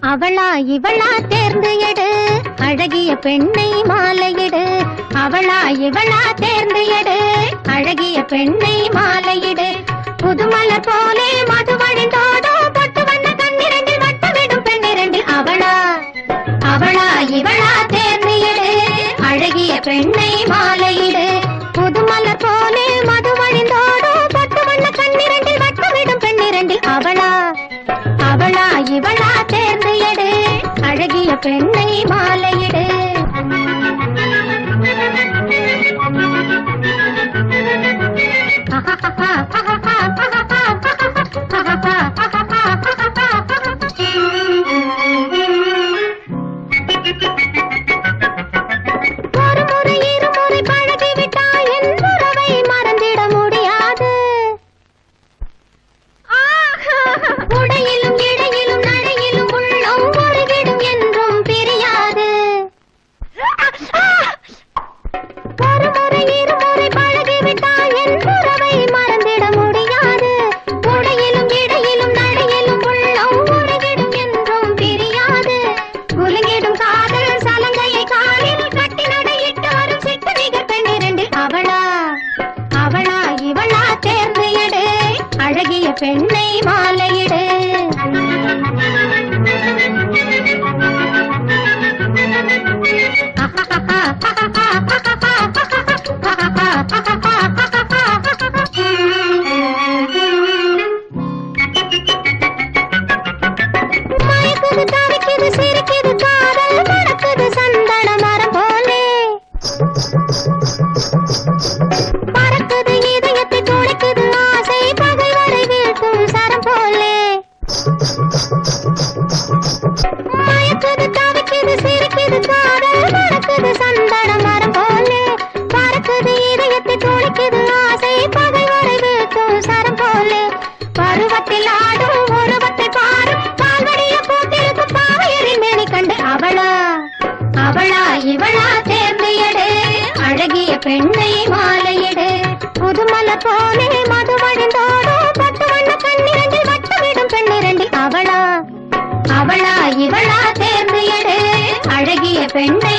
அவளா இவளா தேர்ந்து எடு அழகிய பெண்ணை மாலையிடு. அவளா இவளா தேர்ந்து எடு அழகிய பெண்ணை மாலையிடு. புதுமலர் போலே மது வழிந்தோடோ பொட்டு வண்ண கண்ணிரண்டில் வட்டமிடும் பெண்ணிரண்டில். அவளா அவளா இவளா தேர்ந்து எடு அழகிய பெண்ணை மாலையிடு. புதுமலர் போலே மது வழிந்தோடோ பொட்டு வண்ண கண்ணிரண்டில் வட்டமிடும் பெண்ணிரண்டில். அவளா அவளா இவளா தேர்ந்து எடு அழகிய பெண்ணை மாலையிடு. ஒரு முறை இருமுறை பழகிவிட்டால் என் உறவை மறந்திட முடியாது. உடையிலும் இடையிலும் நடையிலும் உள்ளம் ஒருகிடும் என்றும் பிரியாது. ஒரு முறை இருமுறை பழகிவிட்டால் என் உறவை மறந்திட முடியாது. உடையிலும் இடையிலும் நடையிலும் உள்ளம் ஒருகிடும் என்றும் பிரியாது. குலுங்கிடும் காதல் சலங்கையை காலில் கட்டி நடையிட்டு வரும் சிட்டு நிகர் பெண்ணிரண்டில். அவளா அவளா இவளா தேர்ந்து எடு அழகிய பெண்ணை மாலையிடு. மயக்குது தவிக்குது சிரிக்குது காதல் மணக்குது சந்தன மரம் போலே. பறக்குது இதயத்தை துளைக்குது ஆசை பகைவரை வீழ்த்தும் சரம் போலே. மயக்குது தவிக்குது சிரிக்குது காதல் மணக்குது சந்தன மரம் போலே. பறக்குது இதயத்தை துளைக்குது ஆசை பகைவரை வீழ்த்தும் சரம் போலே. பருவத்தில் ஆடும் உருவத்தை பாரும் பால்வடிய பூத்திருக்கும் பாவையரின் மேனி கண்டு. அவளா அவளா இவளா தேர்ந்து எடு அழகிய பெண்ணை மாலையிடு. புதுமலர் போலே மது வழிந்தோடோ பட்டு வண்ண கண்ணிரண்டில் வட்டமிடும் பெண்ணிரண்டில். அவளா அவளா இவளா தேர்ந்து எடு அழகிய பெண்ணை